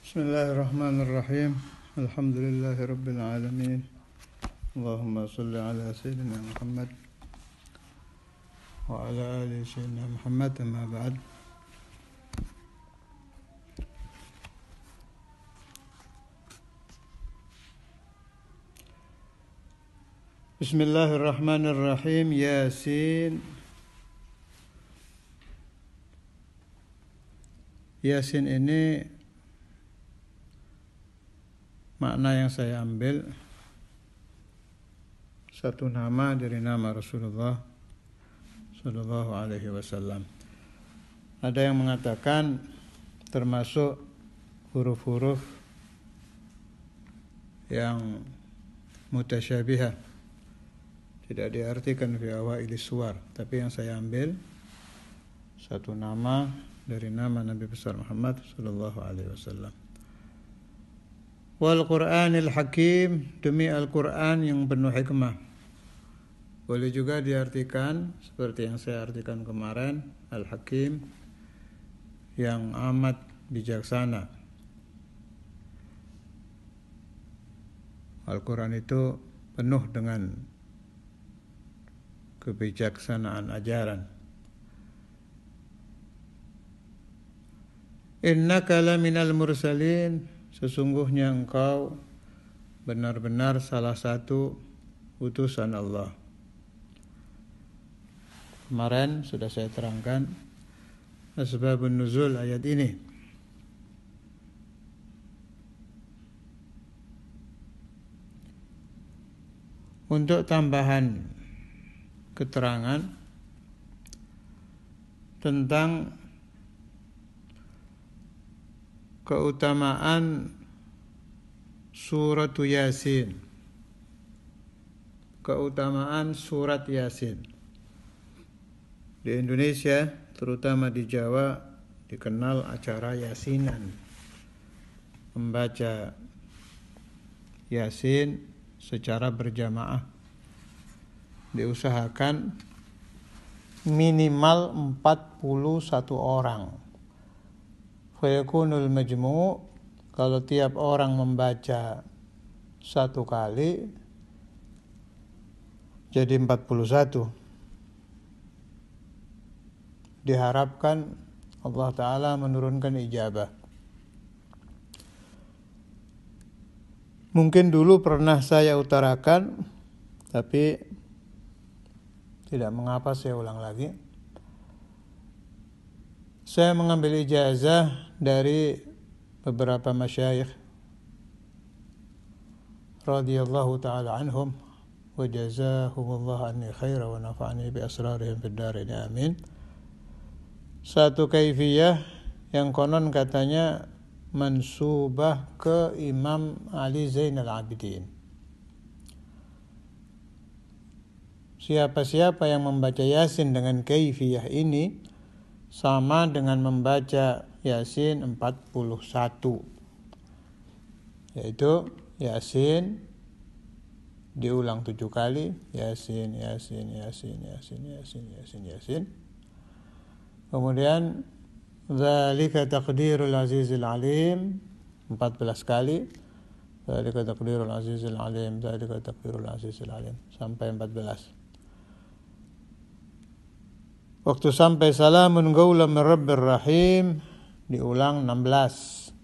Bismillahirrahmanirrahim. Alhamdulillahi rabbil alamin. Allahumma salli ala sayyidina Muhammad wa ala ali sayyidina Muhammad, amma ba'd. Bismillahirrahmanirrahim. Yasin. Yasin ini makna yang saya ambil satu nama dari nama Rasulullah Sallallahu Alaihi Wasallam. Ada yang mengatakan termasuk huruf-huruf yang mutasyabihah, tidak diartikan fi awailis suwar, tapi yang saya ambil satu nama dari nama Nabi besar Muhammad Sallallahu Alaihi Wasallam. Wal Qur'anil Hakim, demi Al-Quran yang penuh hikmah. Boleh juga diartikan seperti yang saya artikan kemarin, Al-Hakim, yang amat bijaksana. Al-Quran itu penuh dengan kebijaksanaan ajaran. Innaka laminal mursalin, sesungguhnya engkau benar-benar salah satu utusan Allah. Kemarin sudah saya terangkan asbabun nuzul ayat ini. Untuk tambahan keterangan tentang keutamaan surat Yasin. Keutamaan surat Yasin. Di Indonesia, terutama di Jawa, dikenal acara Yasinan. Membaca Yasin secara berjamaah. Diusahakan minimal 41 orang. Fayakunul majmu', kalau tiap orang membaca satu kali jadi 41. Diharapkan Allah Ta'ala menurunkan ijabah. Mungkin dulu pernah saya utarakan, tapi tidak mengapa saya ulang lagi. Saya mengambil ijazah dari beberapa masyayikh radhiyallahu ta'ala anhum wa jazahumullah anni khaira wa nafa'ani bi asrarihim fid dharain amin. Satu kaifiyah yang konon katanya mansubah ke Imam Ali Zainal Abidin. Siapa-siapa yang membaca Yasin dengan kaifiyah ini sama dengan membaca Yasin 41, yaitu Yasin diulang 7 kali, Yasin, Yasin, Yasin, Yasin, Yasin, Yasin, Yasin. Kemudian Dzalika taqdirul azizil alim 14 kali, Dzalika taqdirul azizil alim, Dzalika taqdirul azizil alim, sampai 14. Waktu sampai salamun qaulan min rabbir rahim diulang 16.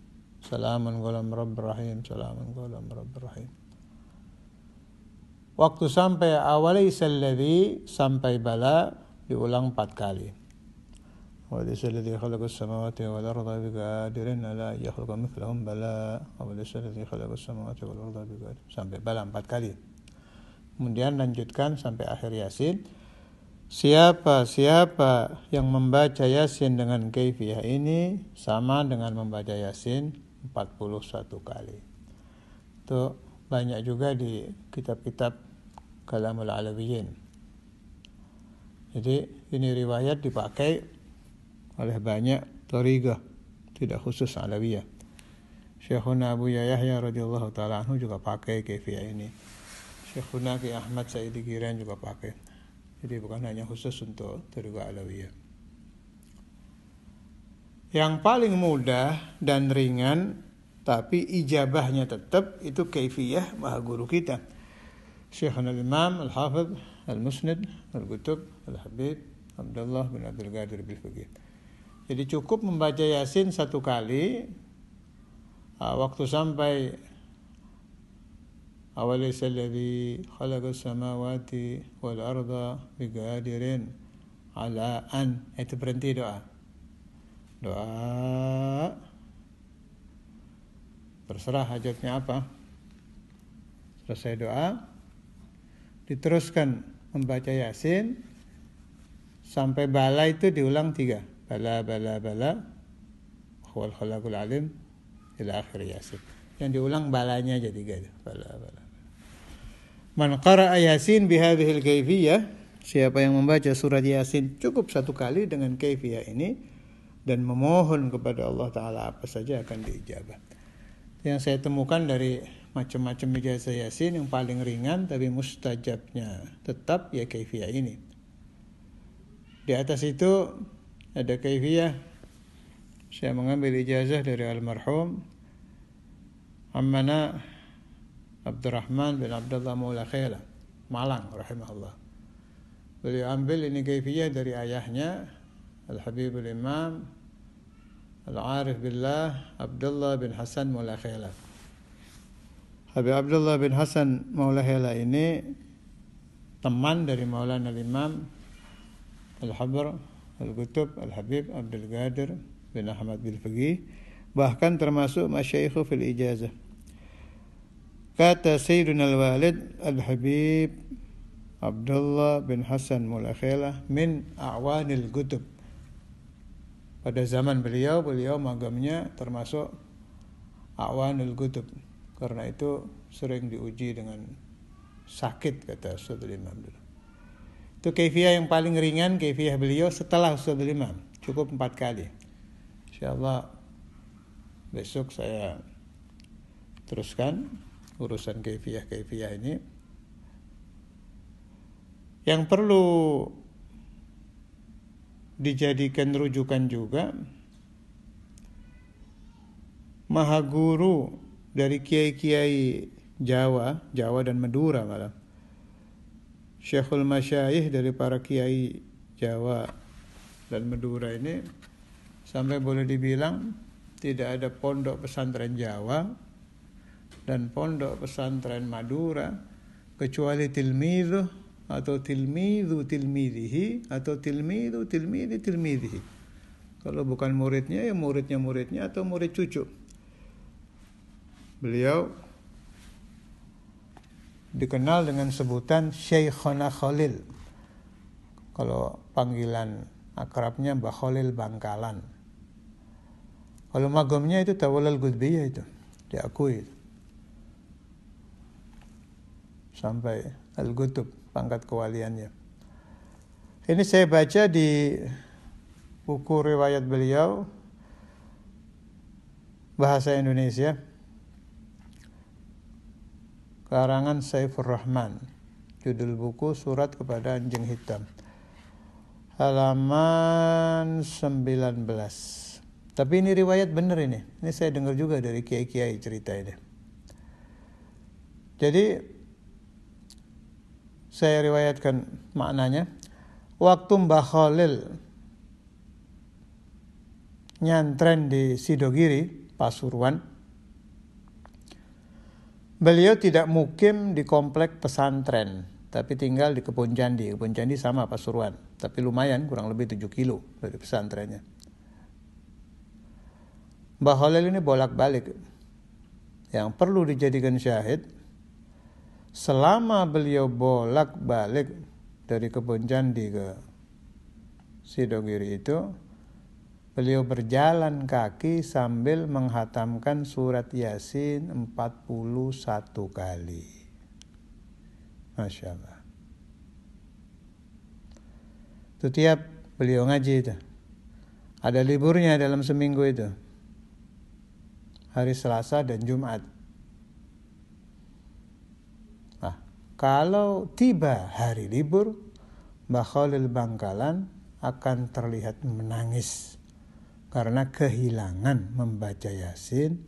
Salamun qaulan min rabbir rahim, salamun qaulan min rabbir rahim. Waktu sampai awalaisal ladzi, sampai bala diulang 4 kali. Walaisal ladzi khalaqas samawati wal arda biqadirin ala yakhluqa mithlahum bala. Walaisal ladzi khalaqas samawati wal arda biqadirin, sampai bala 4 kali. Kemudian lanjutkan sampai akhir Yasin. Siapa yang membaca Yasin dengan kaifiyah ini sama dengan membaca Yasin 41 kali. Itu banyak juga di kitab-kitab Kalamul Alawiyyin. Jadi ini riwayat dipakai oleh banyak thariqah, tidak khusus Alawiyah. Syekhuna Abu Yahya radhiyallahu ta'ala anhu juga pakai kaifiyah ini. Syekhuna Ki Ahmad Saidi Giran juga pakai. Jadi bukan hanya khusus untuk thariqah Alawiyah. Yang paling mudah dan ringan tapi ijabahnya tetap itu kaifiyah maha guru kita Syekhana al-Imam Al-Hafidh Al-Musnid Al-Qutub Al-Habib Abdullah bin Abdul Qadir Bil-Faqih. Jadi cukup membaca Yasin 1 kali waktu sampai awalaysa alladhi khalaqas samawati wal arda biqadirin ala an, itu berhenti doa terserah hajatnya apa. Selesai doa diteruskan membaca Yasin sampai bala itu diulang 3, bala huwal khalaqul alim ila akhir Yasin. Yang diulang balanya aja 3 itu, bala. Man qara'a Yasin bihadhil kaifiyah, siapa yang membaca surat Yasin cukup 1 kali dengan kaifiyah ini dan memohon kepada Allah Ta'ala apa saja akan diijabah. Yang saya temukan dari macam-macam ijazah Yasin, yang paling ringan tapi mustajabnya tetap ya kaifiyah ini. Di atas itu ada kaifiyah, saya mengambil ijazah dari almarhum Ammana Abdurrahman bin Abdullah Maula Khayla Malang rahimahullah. Beliau ambil ini kaifiyah dari ayahnya Al-Habibul Imam Al-Arif Billah Abdullah bin Hasan Maula Khayla. Habib Abdullah bin Hasan Maula Khayla ini teman dari Maulana Al-Imam Al-Habr Al-Qutub Al-Habib Abdul Qadir bin Ahmad Bil-Faqih, bahkan termasuk masyayikh fil ijazah. Kata Sayyiduna Al-Walid Al-Habib Abdullah bin Hasan Maula Khayla min a'wanil kutub. Pada zaman beliau magamnya termasuk a'wanul kutub. Karena itu sering diuji dengan sakit, kata Ustadzul Imam dulu. Itu kaifiyah yang paling ringan, kaifiyah beliau setelah Ustadzul Imam. Cukup 4 kali. InsyaAllah besok saya teruskan urusan kaifiyah ini. Yang perlu dijadikan rujukan juga, maha guru dari kiai-kiai Jawa dan Madura malah, Syekhul Masyayikh dari para kiai Jawa dan Madura ini, sampai boleh dibilang tidak ada pondok pesantren Jawa dan pondok pesantren Madura kecuali tilmidhu atau tilmidhu tilmidhihi atau tilmidhu tilmidhi tilmidhihi. Kalau bukan muridnya ya muridnya atau murid cucu. Beliau dikenal dengan sebutan Syekhona Khalil. Kalau panggilan akrabnya Mbah Khalil Bangkalan. Kalau magamnya itu Tawallal Qutbiyah itu diakui. Sampai Al-Qutub pangkat kewaliannya. Ini saya baca di buku riwayat beliau bahasa Indonesia, karangan Saifur Rahman, judul buku Surat Kepada Anjing Hitam, halaman 19. Tapi ini riwayat benar ini saya dengar juga dari kiai-kiai cerita ini. Jadi saya riwayatkan maknanya. Waktu Mbah Khalil nyantren di Sidogiri, Pasuruan, beliau tidak mukim di komplek pesantren, tapi tinggal di Kebon Candi. Kebon Candi sama Pasuruan, tapi lumayan, kurang lebih 7 kilo dari pesantrennya. Mbah Khalil ini bolak-balik. Yang perlu dijadikan syahid, selama beliau bolak-balik dari Kebon Candi ke Sidogiri itu, beliau berjalan kaki sambil menghatamkan surat Yasin 41 kali. Masya Allah. Itu tiap beliau ngaji itu. Ada liburnya dalam seminggu itu. Hari Selasa dan Jumat. Nah, kalau tiba hari libur, Mbah Khalil Bangkalan akan terlihat menangis karena kehilangan membaca Yasin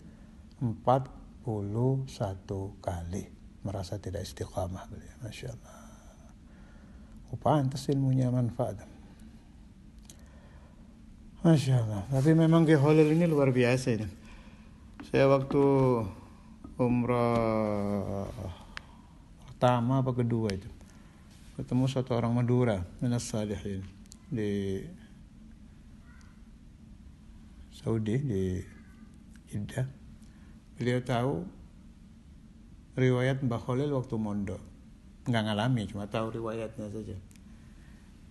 kali. Merasa tidak istiqamah beliau. Masya Allah. Pantas ilmunya manfaat. Masya Allah. Tapi memang Ki Khalil ini luar biasa ini. Saya waktu umrah pertama apa kedua itu ketemu satu orang Madura minas salihin di Saudi, di Jeddah. Beliau tahu riwayat Mbah Khalil waktu mondok, nggak ngalami, cuma tahu riwayatnya saja.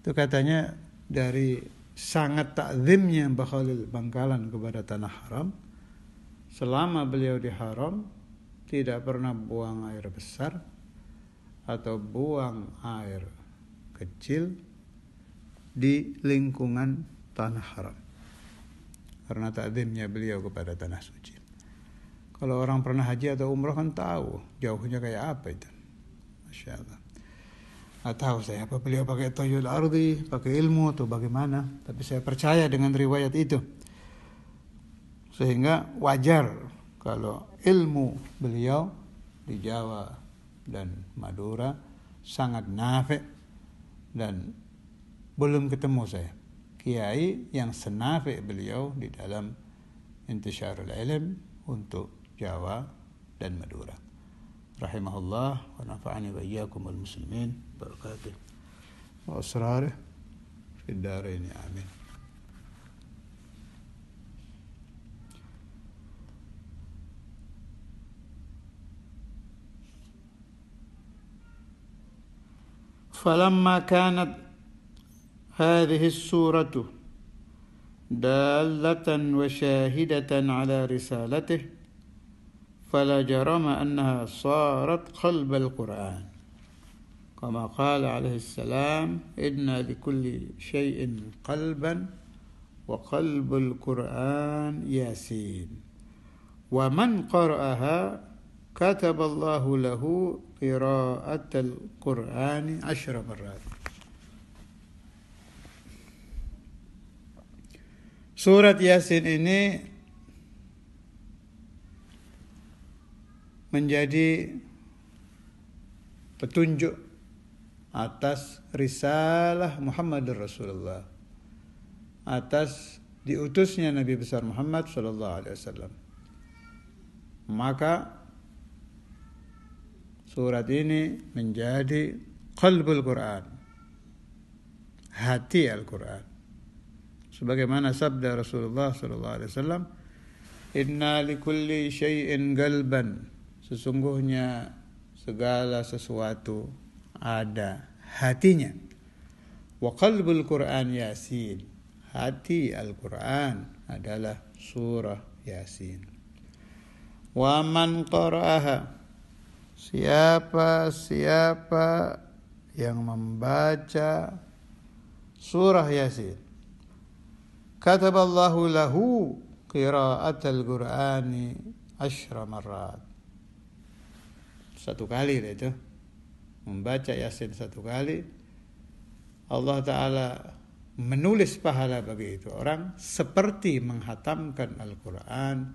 Itu katanya dari sangat takzimnya Mbah Khalil Bangkalan kepada tanah haram, selama beliau di haram tidak pernah buang air besar atau buang air kecil di lingkungan tanah haram, karena takzimnya beliau kepada tanah suci. Kalau orang pernah haji atau umrah kan tahu jauhnya kayak apa itu. Masya Allah. Nggak tahu saya apa beliau pakai toyul ardi, pakai ilmu atau bagaimana, tapi saya percaya dengan riwayat itu. Sehingga wajar kalau ilmu beliau di Jawa dan Madura sangat nafi', dan belum ketemu saya kiai yang senafi' beliau di dalam intisyarul ilm untuk Jawa dan Madura. Rahimahullah wa nafa'ani wa iyyakum wal muslimin barakatuh wa asrarih fid darain amin. فلما كانت هذه السورة دالة وشاهدة على رسالته فلا جرم أنها صارت قلب القرآن كما قال عليه السلام إن لكل شيء قلبا وقلب القرآن ياسين ومن قرأها كتب الله له قراءة القرآن 10 مرات. Surat Yasin ini menjadi petunjuk atas risalah Muhammadur Rasulullah, atas diutusnya Nabi besar Muhammad sallallahu alaihi wasallam. Maka surat ini menjadi qalbul Quran, hati Al-Quran. Sebagaimana sabda Rasulullah sallallahu alaihi wasallam, "Inna likulli syai'in qalban." Sesungguhnya segala sesuatu ada hatinya. Wa qalbul Quran Yasin. Hati Al-Quran adalah surah Yasin. Wa man qara'aha. Siapa yang membaca surah Yasin, kataballahu lahu qira'atal Qur'ani 10 marrat. 1 kali itu. Membaca Yasin 1 kali, Allah Ta'ala menulis pahala bagi itu orang seperti menghatamkan Al-Quran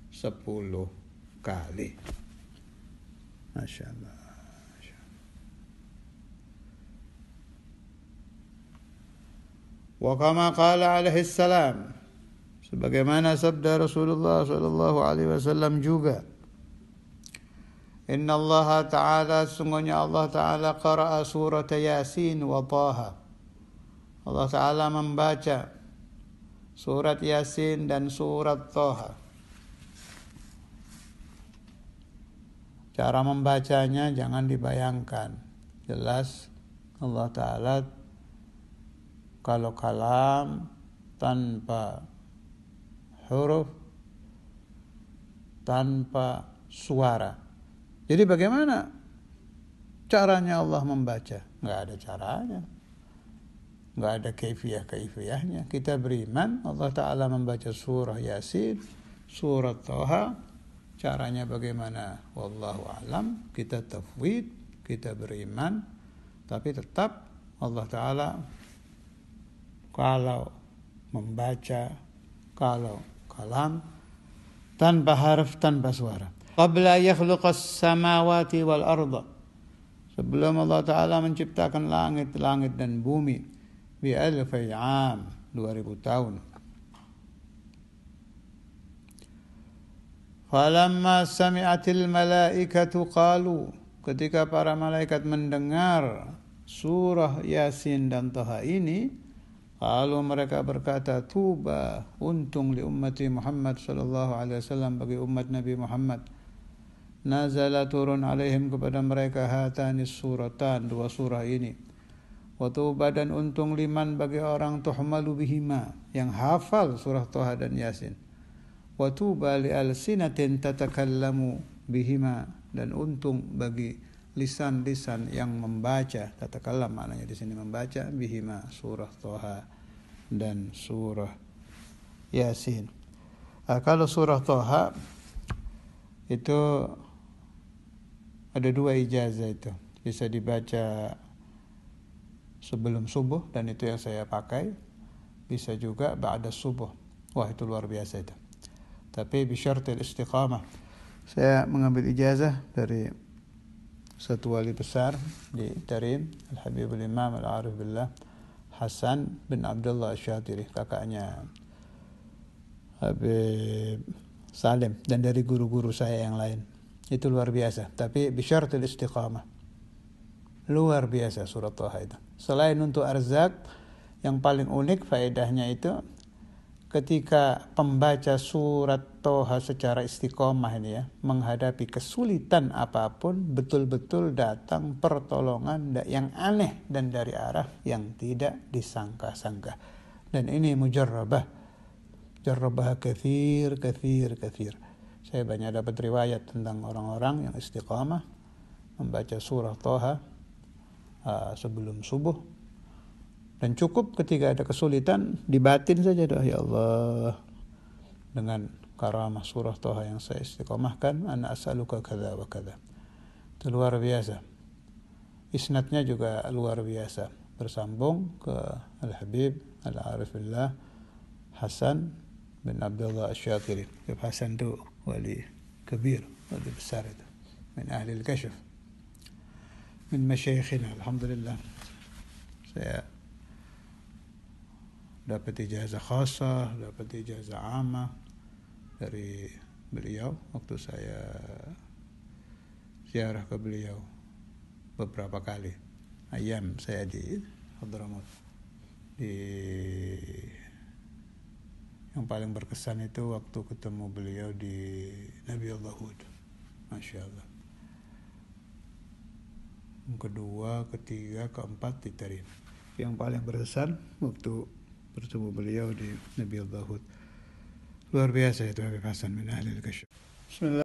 10 kali. Masya Allah. Wa kama qala alaihi salam, sebagaimana sabda Rasulullah sallallahu alaihi wasallam juga, Inna Allah Ta'ala, sungguhnya Allah Ta'ala qara'a surat Yasin wa Taha. Allah Ta'ala membaca surat Yasin dan surat Taha. Cara membacanya jangan dibayangkan. Jelas Allah Ta'ala kalau kalam tanpa huruf, tanpa suara. Jadi bagaimana caranya Allah membaca? Nggak ada caranya. Nggak ada kaifiyah-kaifiyahnya. Kita beriman Allah Ta'ala membaca surah Yasin, surat Taha. Caranya bagaimana? Wallahu a'lam. Kita tafwid, kita beriman. Tapi tetap Allah Ta'ala kalau membaca, kalau kalam, tanpa harf, tanpa suara. Qabla yakhluqas samawati wal arda, sebelum Allah Ta'ala menciptakan langit dan bumi, bi alfi am, 2000 tahun. Falamma sami'atil malaikatu qalu, ketika para malaikat mendengar surah Yasin dan Thaha ini, kalau mereka berkata, tuba, untung li ummati Muhammad sallallahu alaihi wasallam, bagi umat Nabi Muhammad, nazala turun alaihim, kepada mereka, hatanis suratan, 2 surah ini, wa tuba, dan untung liman, bagi orang, tuhmalu bihima, yang hafal surah Thaha dan Yasin, wa tuba li alsinatin tatakallamu bihima, dan untung bagi lisan-lisan yang membaca, tatakallam maknanya di sini membaca, bihima, surah Thaha dan surah Yasin. Kalau surah Thaha itu ada 2 ijazah, itu bisa dibaca sebelum subuh, dan itu yang saya pakai. Bisa juga ba'da subuh. Wah, itu luar biasa itu. Tapi bisyartil istiqamah. Saya mengambil ijazah dari satu wali besar di Tarim, Al-Habibul Imam Al-Arif Billah Hasan bin Abdullah Asy-Syatiri, kakaknya Habib Salim, dan dari guru-guru saya yang lain. Itu luar biasa. Tapi bisyartil istiqamah, luar biasa surat Thaha itu. Selain untuk arzak, yang paling unik faedahnya itu ketika pembaca surat Thaha secara istiqomah ini ya, menghadapi kesulitan apapun, betul-betul datang pertolongan yang aneh dan dari arah yang tidak disangka-sangka. Dan ini mujarrabah kathir. Saya banyak dapat riwayat tentang orang-orang yang istiqamah membaca surah Thaha sebelum subuh, dan cukup ketika ada kesulitan dibatin saja doa, ya Allah, dengan karamah surah Thaha yang saya istiqomahkan, ana as'aluka kadza wa kadza. Itu luar biasa. Isnadnya juga luar biasa, bersambung ke Al-Habib Al-Arif Billah Hasan bin Abdullah Asy-Syatiri. Habib Hasan itu wali kabir, wali besar itu, min ahli al-kashf, min masyayikhina, alhamdulillah. Saya dapat ijazah khasah, dapat ijazah amah dari beliau waktu saya ziarah ke beliau beberapa kali. Ayam saya di Hadramaut. Yang paling berkesan itu waktu ketemu beliau di Nabiullah Hud. Masya Allah. Yang kedua, ketiga, keempat di Tarim. Yang paling berkesan waktu bertemu beliau di Nabiullah Hud. Luar biasa itu Habib Hasan bin Ahli al-Kashf. Bismillah.